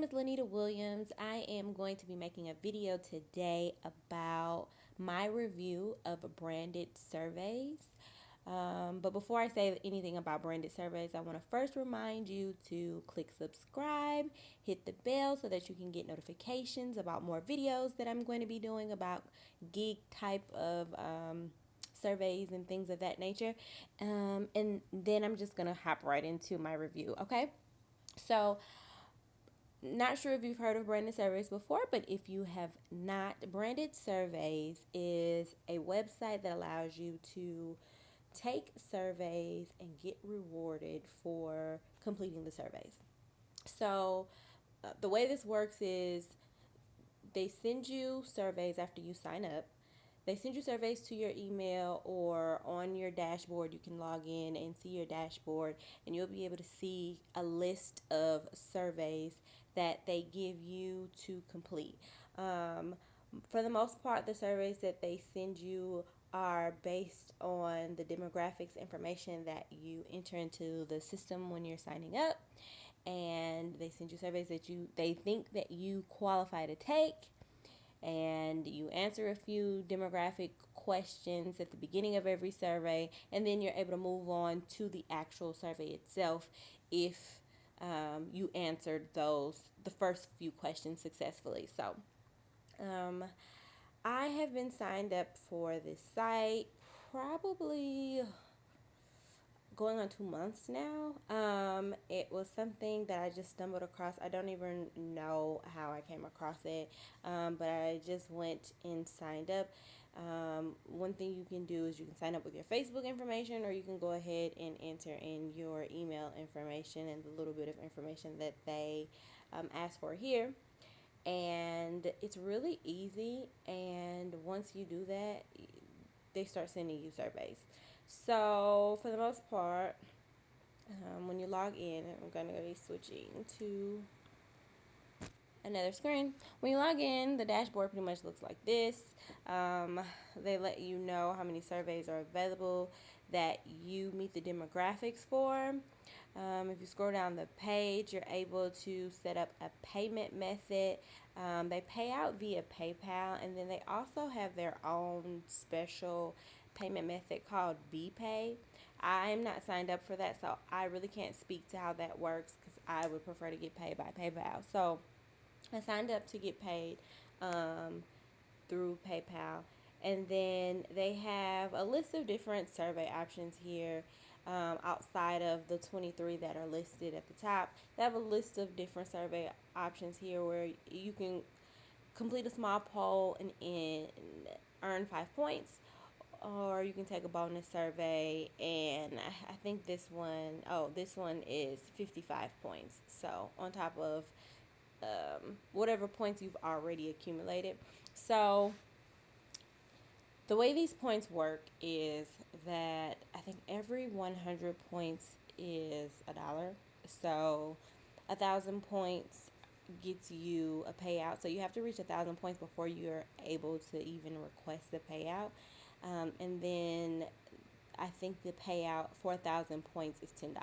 My name is Lanita Williams. I am going to be making a video today about my review of branded surveys. But before I say anything about branded surveys, I want to first remind you to click subscribe, hit the bell so that you can get notifications about more videos that I'm going to be doing about geek type of surveys and things of that nature. And then I'm just going to hop right into my review, okay? So, not sure if you've heard of branded surveys before, but if you have not, branded surveys is a website that allows you to take surveys and get rewarded for completing the surveys. So, the way this works is they send you surveys after you sign up. They send you surveys to your email or on your dashboard. You can log in and see your dashboard, and you'll be able to see a list of surveys that they give you to complete. Um, for the most part, the surveys that they send you are based on the demographics information that you enter into the system when you're signing up, and they send you surveys that they think that you qualify to take, and you answer a few demographic questions at the beginning of every survey, and then you're able to move on to the actual survey itself if you answered the first few questions successfully. So um, I have been signed up for this site probably going on 2 months now. It was something that I just stumbled across. I don't even know how I came across it, but I just went and signed up. One thing you can do is you can sign up with your Facebook information, or you can go ahead and enter in your email information and the little bit of information that they ask for here. And it's really easy. And once you do that, they start sending you surveys. So, for the most part, when you log in, I'm going to be switching to another screen. When you log in, the dashboard pretty much looks like this. Um, they let you know how many surveys are available that you meet the demographics for. If you scroll down the page, you're able to set up a payment method. They pay out via PayPal, and then they also have their own special payment method called BPay. I'm not signed up for that, so I really can't speak to how that works because I would prefer to get paid by PayPal. So I signed up to get paid um, through PayPal. And then they have a list of different survey options here outside of the 23 that are listed at the top. They have a list of different survey options here where you can complete a small poll and earn 5 points, or you can take a bonus survey, and I think this one is 55 points. So on top of whatever points you've already accumulated. So the way these points work is that I think every 100 points is $1. So 1,000 points gets you a payout. So you have to reach 1,000 points before you're able to even request the payout. And then I think the payout for 1,000 points is $10.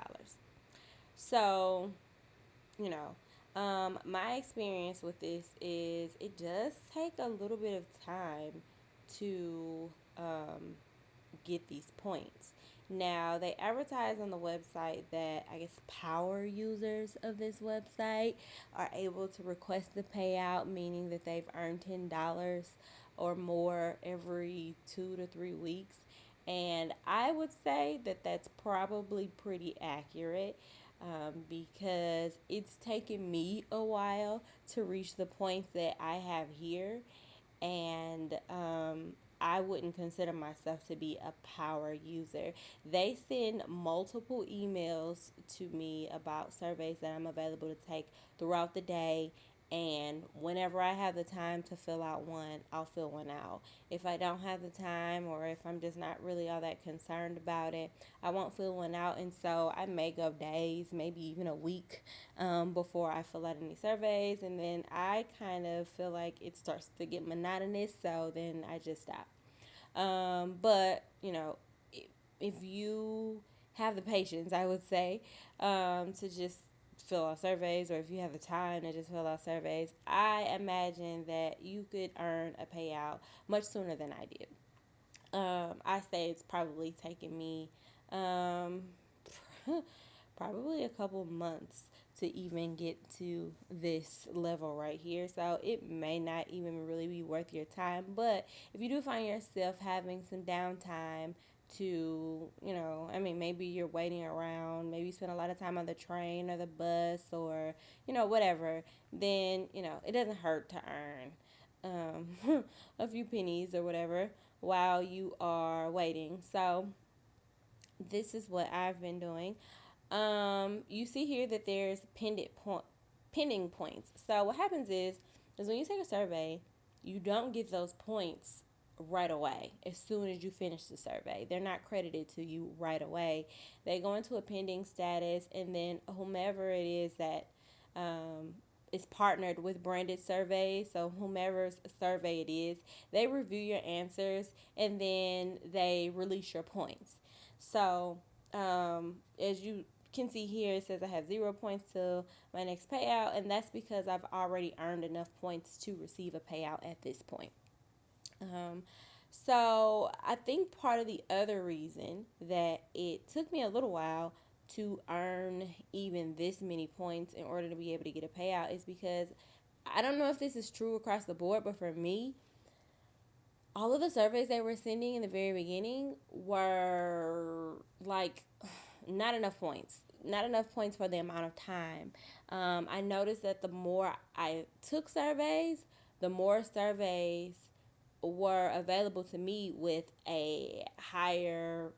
So, you know, my experience with this is it does take a little bit of time to get these points. Now, they advertise on the website that I guess power users of this website are able to request the payout, meaning that they've earned $10 or more every 2 to 3 weeks. And I would say that that's probably pretty accurate, because it's taken me a while to reach the points that I have here, and I wouldn't consider myself to be a power user. They send multiple emails to me about surveys that I'm available to take throughout the day. And whenever I have the time to fill out one, I'll fill one out. If I don't have the time, or if I'm just not really all that concerned about it, I won't fill one out. And so I may go days, maybe even a week, before I fill out any surveys. And then I kind of feel like it starts to get monotonous. So then I just stop. But, if you have the patience, I would say, to just fill out surveys, or if you have the time to just fill out surveys, I imagine that you could earn a payout much sooner than I did. I say it's probably taken me um, probably a couple months to even get to this level right here. So it may not even really be worth your time. But if you do find yourself having some downtime to, I mean, maybe you're waiting around, maybe you spend a lot of time on the train or the bus or, whatever, then, it doesn't hurt to earn a few pennies or whatever while you are waiting. So this is what I've been doing. You see here that there's pending points. So what happens is when you take a survey, you don't get those points right away as soon as you finish the survey. They're not credited to you right away. They go into a pending status, and then whomever it is that is partnered with Branded Surveys, so whomever's survey it is, they review your answers and then they release your points. So as you can see here, it says I have 0 points till my next payout, and that's because I've already earned enough points to receive a payout at this point. So I think part of the other reason that it took me a little while to earn even this many points in order to be able to get a payout is because I don't know if this is true across the board, but for me, all of the surveys they were sending in the very beginning were like not enough points. Not enough points for the amount of time. I noticed that the more I took surveys, the more surveys were available to me with a higher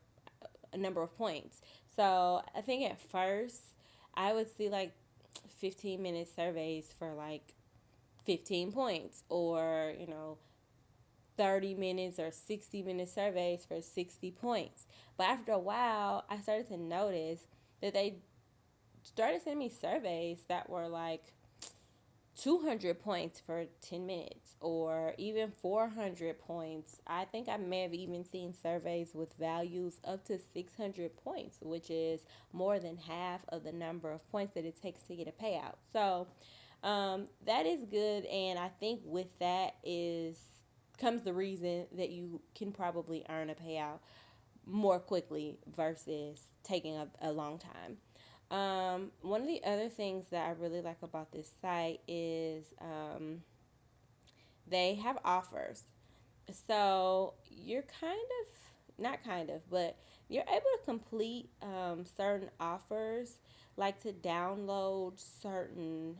number of points. So I think at first I would see like 15-minute surveys for like 15 points, or 30 minutes or 60-minute surveys for 60 points. But after a while, I started to notice that they started sending me surveys that were like 200 points for 10 minutes or even 400 points. I think I may have even seen surveys with values up to 600 points, which is more than half of the number of points that it takes to get a payout. So that is good, and I think with that comes the reason that you can probably earn a payout more quickly versus taking a long time. One of the other things that I really like about this site is they have offers. So you're not kind of, but you're able to complete certain offers, like to download certain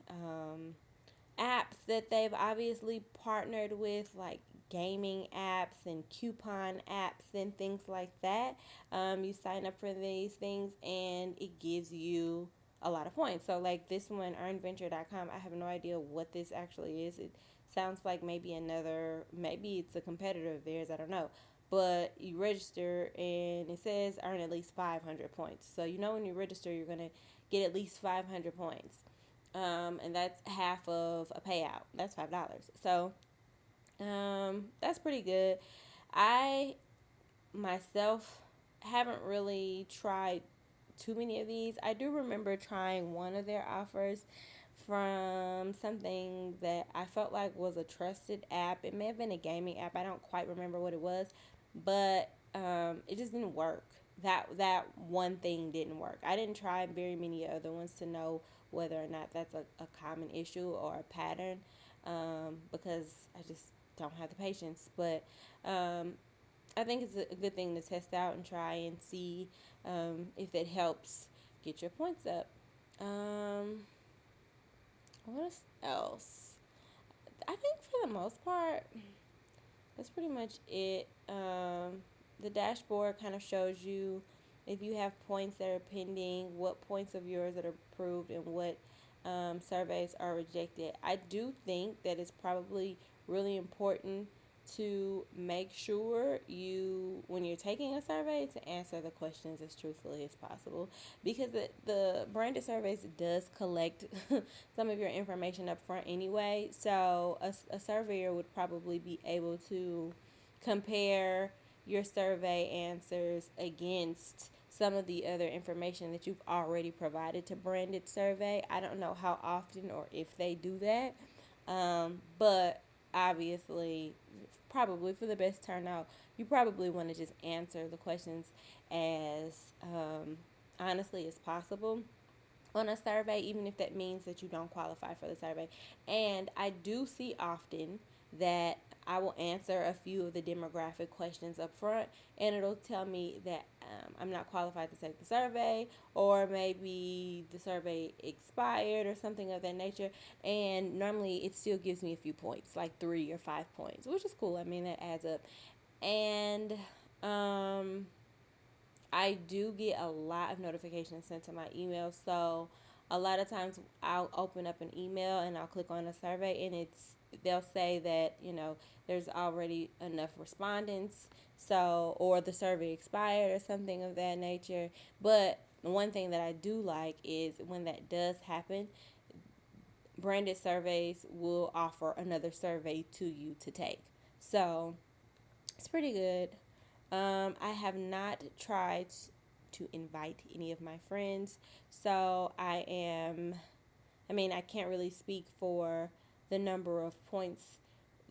apps that they've obviously partnered with, like gaming apps and coupon apps and things like that. You sign up for these things and it gives you a lot of points. So like this one, earnventure.com, I have no idea what this actually is. It sounds like maybe it's a competitor of theirs, I don't know. But you register and it says earn at least 500 points. So when you register, you're going to get at least 500 points. And that's half of a payout. That's $5. So that's pretty good. I myself haven't really tried too many of these. I do remember trying one of their offers from something that I felt like was a trusted app. It may have been a gaming app. I don't quite remember what it was, but it just didn't work. That one thing didn't work. I didn't try very many other ones to know whether or not that's a common issue or a pattern, because I just don't have the patience. But I think it's a good thing to test out and try and see if it helps get your points up. What else? I think for the most part, that's pretty much it. The dashboard kind of shows you if you have points that are pending, what points of yours that are approved, and what surveys are rejected. I do think that it's probably really important to make sure when you're taking a survey, to answer the questions as truthfully as possible, because the Branded Surveys does collect some of your information up front anyway. So a surveyor would probably be able to compare your survey answers against some of the other information that you've already provided to Branded Survey. I don't know how often or if they do that, but obviously, probably for the best turnout, you probably want to just answer the questions as honestly as possible on a survey, even if that means that you don't qualify for the survey. And I do see often that I will answer a few of the demographic questions up front, and it'll tell me that I'm not qualified to take the survey, or maybe the survey expired or something of that nature. And normally it still gives me a few points, like 3 or 5 points, which is cool. I mean, that adds up. And I do get a lot of notifications sent to my email. So a lot of times I'll open up an email and I'll click on a survey, and they'll say that, there's already enough respondents, so, or the survey expired or something of that nature. But one thing that I do like is when that does happen, Branded Surveys will offer another survey to you to take. So it's pretty good. I have not tried to invite any of my friends, so I can't really speak for the number of points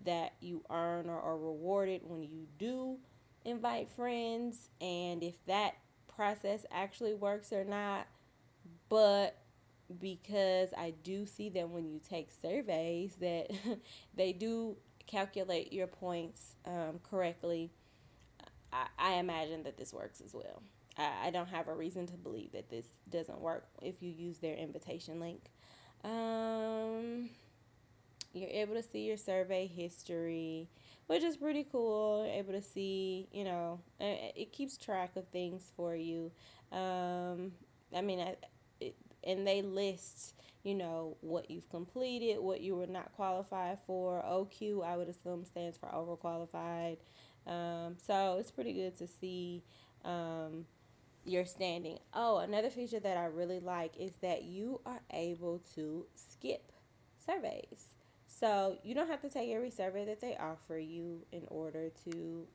that you earn or are rewarded when you do invite friends, and if that process actually works or not. But because I do see that when you take surveys that they do calculate your points correctly, I imagine that this works as well. I don't have a reason to believe that this doesn't work if you use their invitation link. Um, you're able to see your survey history, which is pretty cool. You're able to see, it keeps track of things for you. I mean, and they list, what you've completed, what you were not qualified for. OQ, I would assume, stands for overqualified. So it's pretty good to see your standing. Oh, another feature that I really like is that you are able to skip surveys. So you don't have to take every survey that they offer you in order to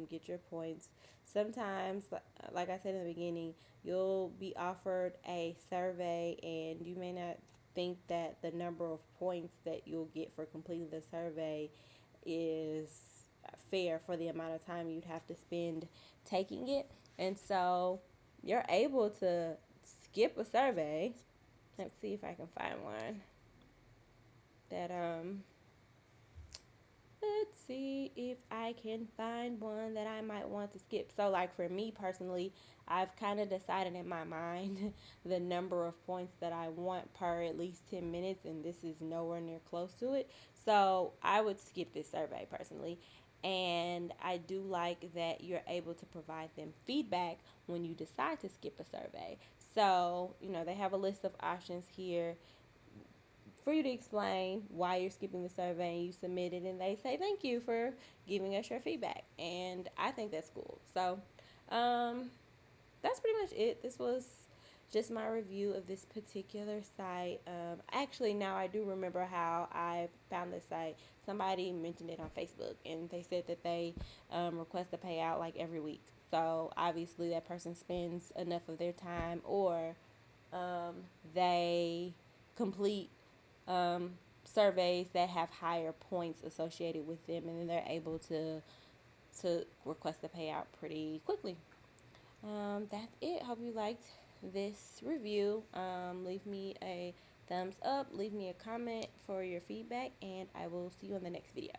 get your points. Sometimes, like I said in the beginning, you'll be offered a survey and you may not think that the number of points that you'll get for completing the survey is fair for the amount of time you'd have to spend taking it. And so you're able to skip a survey. Let's see if I can find one that let's see if I can find one that I might want to skip. So, like for me personally, I've kind of decided in my mind the number of points that I want per at least 10 minutes, and this is nowhere near close to it. So, I would skip this survey personally. And I do like that you're able to provide them feedback when you decide to skip a survey. So, they have a list of options here for you to explain why you're skipping the survey, and you submit it, and they say thank you for giving us your feedback. And I think that's cool. So that's pretty much it. This was just my review of this particular site. Actually, now I do remember how I found this site. Somebody mentioned it on Facebook, and they said that they request a payout like every week. So obviously that person spends enough of their time, or they complete surveys that have higher points associated with them, and then they're able to request a payout pretty quickly. That's it. Hope you liked this review. Leave me a thumbs up, leave me a comment for your feedback, and I will see you on the next video.